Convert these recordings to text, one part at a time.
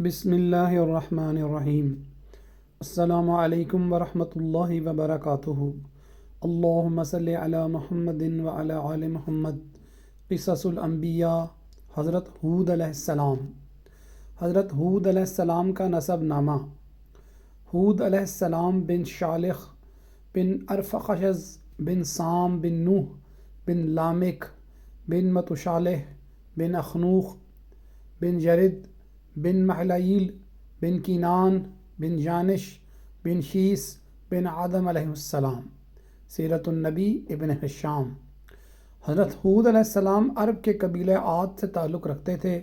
بسم اللہ الرحمن الرحیم۔ السلام علیکم ورحمۃ اللہ وبرکاتہ۔ اللہم صلی علی محمد وعلی آل محمد۔ قصص الانبیاء، حضرت ہود علیہ السلام۔ حضرت ہود علیہ السلام کا نسب نامہ: ہود علیہ السلام بن شالخ بن ارفخشز بن سام بن نوح بن لامک بن متشالح بن اخنوخ بن یرد بن محلائیل بن کینان بن جانش بن شیس بن آدم علیہ السلام۔ سیرت النبی ابن ہشام۔ حضرت ہود علیہ السلام عرب کے قبیلہ عاد سے تعلق رکھتے تھے،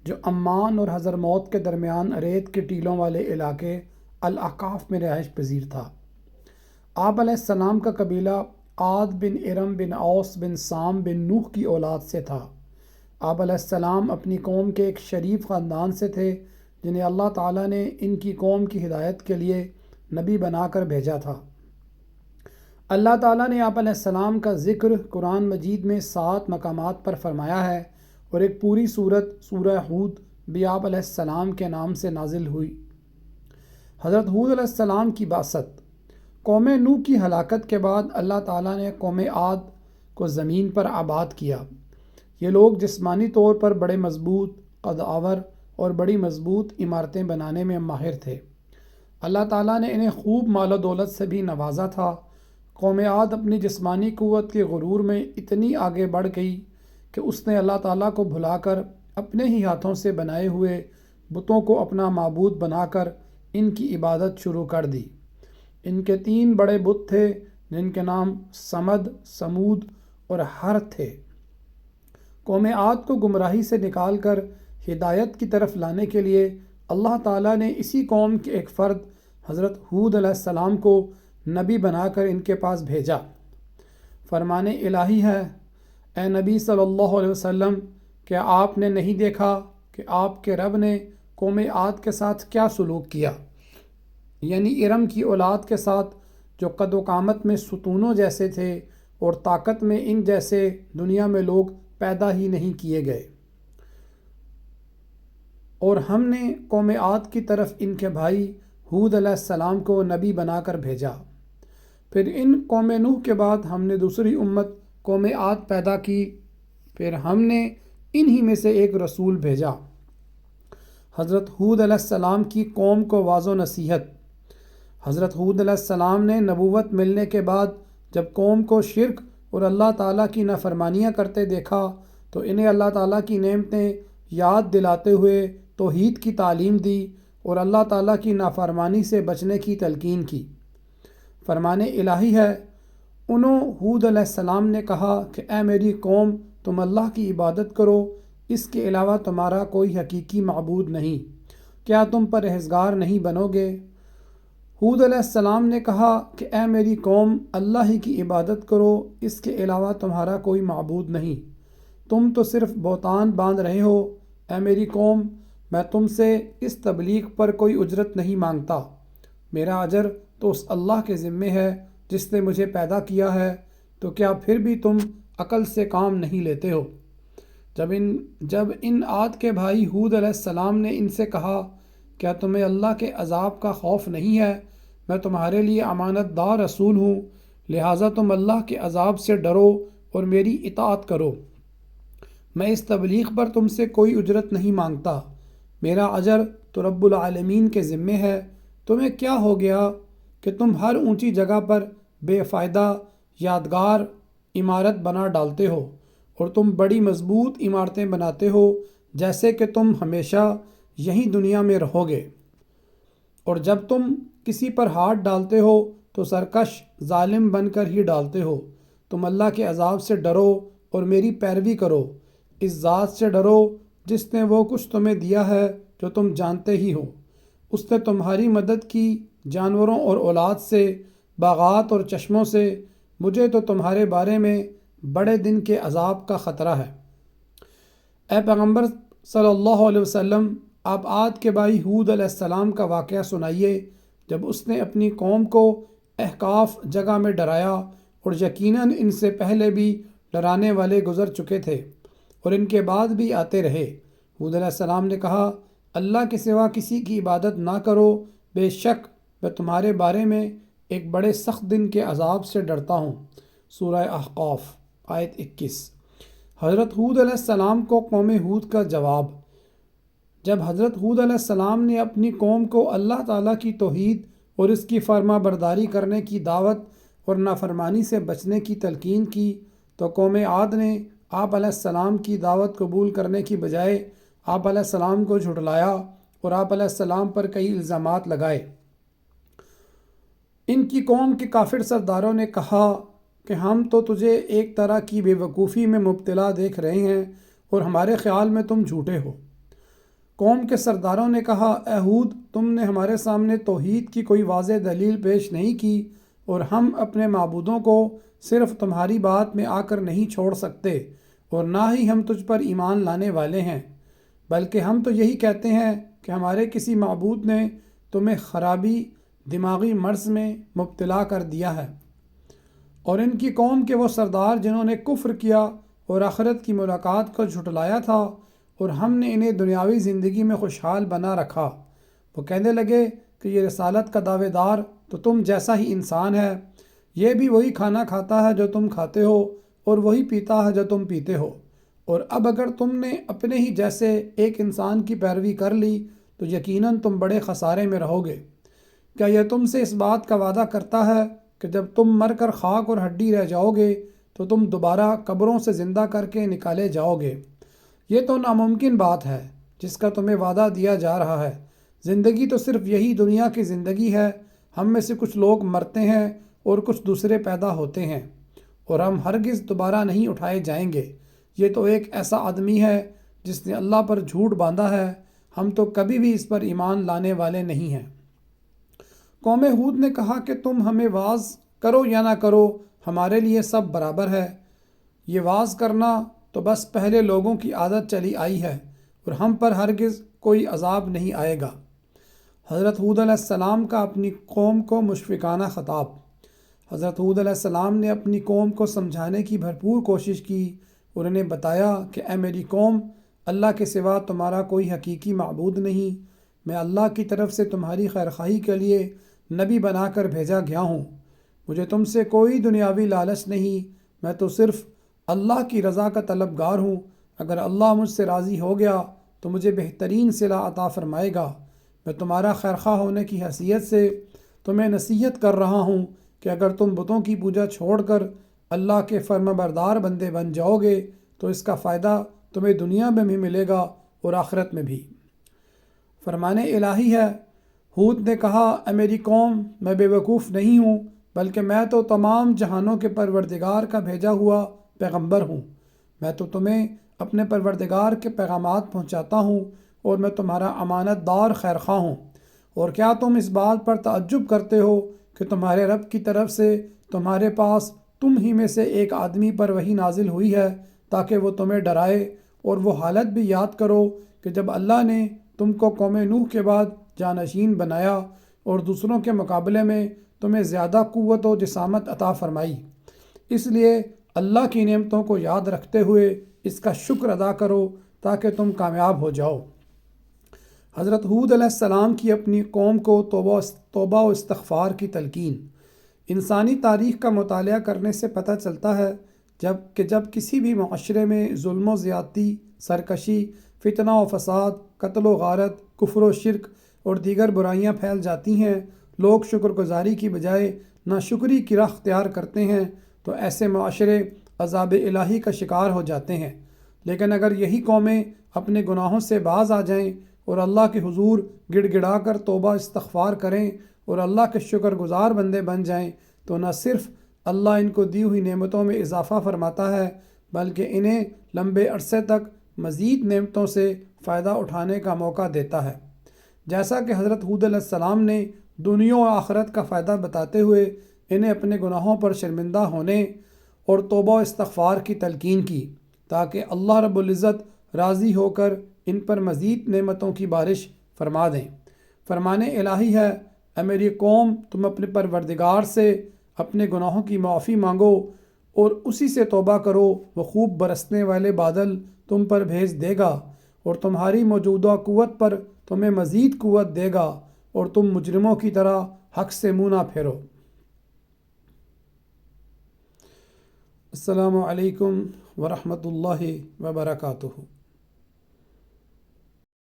جو عمان اور حضرموت کے درمیان ریت کے ٹیلوں والے علاقے الاحقاف میں رہائش پذیر تھا۔ آپ علیہ السلام کا قبیلہ عاد بن ارم بن اوس بن سام بن نوح کی اولاد سے تھا۔ آپ علیہ السلام اپنی قوم کے ایک شریف خاندان سے تھے، جنہیں اللہ تعالیٰ نے ان کی قوم کی ہدایت کے لیے نبی بنا کر بھیجا تھا۔ اللہ تعالیٰ نے آپ علیہ السلام کا ذکر قرآن مجید میں 7 مقامات پر فرمایا ہے، اور ایک پوری سورت سورہ ہود بھی آپ علیہ السلام کے نام سے نازل ہوئی۔ حضرت ہود علیہ السلام کی بعثت: قوم نوح کی ہلاکت کے بعد اللہ تعالیٰ نے قوم عاد کو زمین پر آباد کیا۔ یہ لوگ جسمانی طور پر بڑے مضبوط، قد آور اور بڑی مضبوط عمارتیں بنانے میں ماہر تھے۔ اللہ تعالیٰ نے انہیں خوب مال و دولت سے بھی نوازا تھا۔ قوم عاد اپنی جسمانی قوت کے غرور میں اتنی آگے بڑھ گئی کہ اس نے اللہ تعالیٰ کو بھلا کر اپنے ہی ہاتھوں سے بنائے ہوئے بتوں کو اپنا معبود بنا کر ان کی عبادت شروع کر دی۔ ان کے 3 بڑے بت تھے، جن کے نام سمد، سمود اور ہر تھے۔ قوم عاد کو گمراہی سے نکال کر ہدایت کی طرف لانے کے لیے اللہ تعالیٰ نے اسی قوم کے ایک فرد حضرت ہود علیہ السلام کو نبی بنا کر ان کے پاس بھیجا۔ فرمان الہی ہے: اے نبی صلی اللہ علیہ وسلم، کیا آپ نے نہیں دیکھا کہ آپ کے رب نے قوم عاد کے ساتھ کیا سلوک کیا؟ یعنی ارم کی اولاد کے ساتھ، جو قد و قامت میں ستونوں جیسے تھے اور طاقت میں ان جیسے دنیا میں لوگ پیدا ہی نہیں کیے گئے۔ اور ہم نے قوم عاد کی طرف ان کے بھائی ہود علیہ السلام کو نبی بنا کر بھیجا۔ پھر ان قوم نوح کے بعد ہم نے دوسری امت قوم عاد پیدا کی، پھر ہم نے انہی میں سے ایک رسول بھیجا۔ حضرت ہود علیہ السلام کی قوم کو واعظ و نصیحت: حضرت ہود علیہ السلام نے نبوت ملنے کے بعد جب قوم کو شرک اور اللہ تعالیٰ کی نافرمانیاں کرتے دیکھا تو انہیں اللہ تعالیٰ کی نعمتیں یاد دلاتے ہوئے توحید کی تعلیم دی اور اللہ تعالیٰ کی نافرمانی سے بچنے کی تلقین کی۔ فرمان الہی ہے: انہوں ہود علیہ السلام نے کہا کہ اے میری قوم، تم اللہ کی عبادت کرو، اس کے علاوہ تمہارا کوئی حقیقی معبود نہیں، کیا تم پرہیزگار نہیں بنو گے؟ ہود علیہ السلام نے کہا کہ اے میری قوم، اللہ ہی کی عبادت کرو، اس کے علاوہ تمہارا کوئی معبود نہیں، تم تو صرف بہتان باندھ رہے ہو۔ اے میری قوم، میں تم سے اس تبلیغ پر کوئی اجرت نہیں مانگتا، میرا اجر تو اس اللہ کے ذمے ہے جس نے مجھے پیدا کیا ہے، تو کیا پھر بھی تم عقل سے کام نہیں لیتے ہو؟ جب ان عاد کے بھائی ہود علیہ السلام نے ان سے کہا، کیا تمہیں اللہ کے عذاب کا خوف نہیں ہے؟ میں تمہارے لیے امانت دار رسول ہوں، لہٰذا تم اللہ کے عذاب سے ڈرو اور میری اطاعت کرو۔ میں اس تبلیغ پر تم سے کوئی اجرت نہیں مانگتا، میرا اجر تو رب العالمین کے ذمے ہے۔ تمہیں کیا ہو گیا کہ تم ہر اونچی جگہ پر بے فائدہ یادگار عمارت بنا ڈالتے ہو، اور تم بڑی مضبوط عمارتیں بناتے ہو جیسے کہ تم ہمیشہ یہیں دنیا میں رہو گے، اور جب تم کسی پر ہاتھ ڈالتے ہو تو سرکش ظالم بن کر ہی ڈالتے ہو۔ تم اللہ کے عذاب سے ڈرو اور میری پیروی کرو، اس ذات سے ڈرو جس نے وہ کچھ تمہیں دیا ہے جو تم جانتے ہی ہو۔ اس نے تمہاری مدد کی جانوروں اور اولاد سے، باغات اور چشموں سے، مجھے تو تمہارے بارے میں بڑے دن کے عذاب کا خطرہ ہے۔ اے پیغمبر صلی اللہ علیہ وسلم، آپ عاد کے بھائی ہود علیہ السلام کا واقعہ سنائیے، جب اس نے اپنی قوم کو احقاف جگہ میں ڈرایا، اور یقیناً ان سے پہلے بھی ڈرانے والے گزر چکے تھے اور ان کے بعد بھی آتے رہے۔ ہود علیہ السلام نے کہا اللہ کے سوا کسی کی عبادت نہ کرو، بے شک میں تمہارے بارے میں ایک بڑے سخت دن کے عذاب سے ڈرتا ہوں۔ سورہ احقاف آیت 21۔ حضرت ہود علیہ السلام کو قوم ہود کا جواب۔ جب حضرت ہود علیہ السلام نے اپنی قوم کو اللہ تعالیٰ کی توحید اور اس کی فرما برداری کرنے کی دعوت اور نافرمانی سے بچنے کی تلقین کی تو قوم عاد نے آپ علیہ السلام کی دعوت قبول کرنے کی بجائے آپ علیہ السلام کو جھٹلایا اور آپ علیہ السلام پر کئی الزامات لگائے۔ ان کی قوم کے کافر سرداروں نے کہا کہ ہم تو تجھے ایک طرح کی بے وقوفی میں مبتلا دیکھ رہے ہیں اور ہمارے خیال میں تم جھوٹے ہو۔ قوم کے سرداروں نے کہا، اے ہود، تم نے ہمارے سامنے توحید کی کوئی واضح دلیل پیش نہیں کی اور ہم اپنے معبودوں کو صرف تمہاری بات میں آ کر نہیں چھوڑ سکتے اور نہ ہی ہم تجھ پر ایمان لانے والے ہیں، بلکہ ہم تو یہی کہتے ہیں کہ ہمارے کسی معبود نے تمہیں خرابی دماغی مرض میں مبتلا کر دیا ہے۔ اور ان کی قوم کے وہ سردار جنہوں نے کفر کیا اور آخرت کی ملاقات کو جھٹلایا تھا اور ہم نے انہیں دنیاوی زندگی میں خوشحال بنا رکھا، وہ کہنے لگے کہ یہ رسالت کا دعوے دار تو تم جیسا ہی انسان ہے، یہ بھی وہی کھانا کھاتا ہے جو تم کھاتے ہو اور وہی پیتا ہے جو تم پیتے ہو، اور اب اگر تم نے اپنے ہی جیسے ایک انسان کی پیروی کر لی تو یقیناً تم بڑے خسارے میں رہو گے۔ کیا یہ تم سے اس بات کا وعدہ کرتا ہے کہ جب تم مر کر خاک اور ہڈی رہ جاؤ گے تو تم دوبارہ قبروں سے زندہ کر کے نکالے جاؤ گے؟ یہ تو ناممکن بات ہے جس کا تمہیں وعدہ دیا جا رہا ہے۔ زندگی تو صرف یہی دنیا کی زندگی ہے، ہم میں سے کچھ لوگ مرتے ہیں اور کچھ دوسرے پیدا ہوتے ہیں، اور ہم ہرگز دوبارہ نہیں اٹھائے جائیں گے۔ یہ تو ایک ایسا آدمی ہے جس نے اللہ پر جھوٹ باندھا ہے، ہم تو کبھی بھی اس پر ایمان لانے والے نہیں ہیں۔ قوم ہود نے کہا کہ تم ہمیں واعظ کرو یا نہ کرو، ہمارے لیے سب برابر ہے۔ یہ واعظ کرنا تو بس پہلے لوگوں کی عادت چلی آئی ہے اور ہم پر ہرگز کوئی عذاب نہیں آئے گا۔ حضرت ہود علیہ السلام کا اپنی قوم کو مشفقانہ خطاب۔ حضرت ہود علیہ السلام نے اپنی قوم کو سمجھانے کی بھرپور کوشش کی اور انہیں بتایا کہ اے میری قوم، اللہ کے سوا تمہارا کوئی حقیقی معبود نہیں، میں اللہ کی طرف سے تمہاری خیرخواہی کے لیے نبی بنا کر بھیجا گیا ہوں، مجھے تم سے کوئی دنیاوی لالچ نہیں، میں تو صرف اللہ کی رضا کا طلبگار ہوں۔ اگر اللہ مجھ سے راضی ہو گیا تو مجھے بہترین صلہ عطا فرمائے گا۔ میں تمہارا خیرخواہ ہونے کی حیثیت سے تمہیں نصیحت کر رہا ہوں کہ اگر تم بتوں کی پوجا چھوڑ کر اللہ کے فرما بردار بندے بن جاؤ گے تو اس کا فائدہ تمہیں دنیا میں بھی ملے گا اور آخرت میں بھی۔ فرمان الہی ہے۔ ہود نے کہا، اے میری قوم، میں بے وقوف نہیں ہوں، بلکہ میں تو تمام جہانوں کے پروردگار کا بھیجا ہوا پیغمبر ہوں۔ میں تو تمہیں اپنے پروردگار کے پیغامات پہنچاتا ہوں اور میں تمہارا امانت دار خیرخواہ ہوں۔ اور کیا تم اس بات پر تعجب کرتے ہو کہ تمہارے رب کی طرف سے تمہارے پاس تم ہی میں سے ایک آدمی پر وحی نازل ہوئی ہے تاکہ وہ تمہیں ڈرائے؟ اور وہ حالت بھی یاد کرو کہ جب اللہ نے تم کو قوم نوح کے بعد جانشین بنایا اور دوسروں کے مقابلے میں تمہیں زیادہ قوت و جسامت عطا فرمائی۔ اس لیے اللہ کی نعمتوں کو یاد رکھتے ہوئے اس کا شکر ادا کرو تاکہ تم کامیاب ہو جاؤ۔ حضرت ہود علیہ السلام کی اپنی قوم کو توبہ و استغفار کی تلقین۔ انسانی تاریخ کا مطالعہ کرنے سے پتہ چلتا ہے جب کسی بھی معاشرے میں ظلم و زیادتی، سرکشی، فتنہ و فساد، قتل و غارت، کفر و شرک اور دیگر برائیاں پھیل جاتی ہیں، لوگ شکر گزاری کی بجائے ناشکری کی راہ اختیار کرتے ہیں تو ایسے معاشرے عذاب الہی کا شکار ہو جاتے ہیں۔ لیکن اگر یہی قومیں اپنے گناہوں سے باز آ جائیں اور اللہ کے حضور گڑ گڑا کر توبہ استغفار کریں اور اللہ کے شکر گزار بندے بن جائیں تو نہ صرف اللہ ان کو دی ہوئی نعمتوں میں اضافہ فرماتا ہے بلکہ انہیں لمبے عرصے تک مزید نعمتوں سے فائدہ اٹھانے کا موقع دیتا ہے۔ جیسا کہ حضرت ہود علیہ السلام نے دنیا و آخرت کا فائدہ بتاتے ہوئے انہیں اپنے گناہوں پر شرمندہ ہونے اور توبہ و استغفار کی تلقین کی تاکہ اللہ رب العزت راضی ہو کر ان پر مزید نعمتوں کی بارش فرما دیں۔ فرمان الہی ہے، اے میری قوم، تم اپنے پروردگار سے اپنے گناہوں کی معافی مانگو اور اسی سے توبہ کرو، وہ خوب برسنے والے بادل تم پر بھیج دے گا اور تمہاری موجودہ قوت پر تمہیں مزید قوت دے گا اور تم مجرموں کی طرح حق سے منہ نہ پھیرو۔ السلام علیکم ورحمۃ اللہ وبرکاتہ۔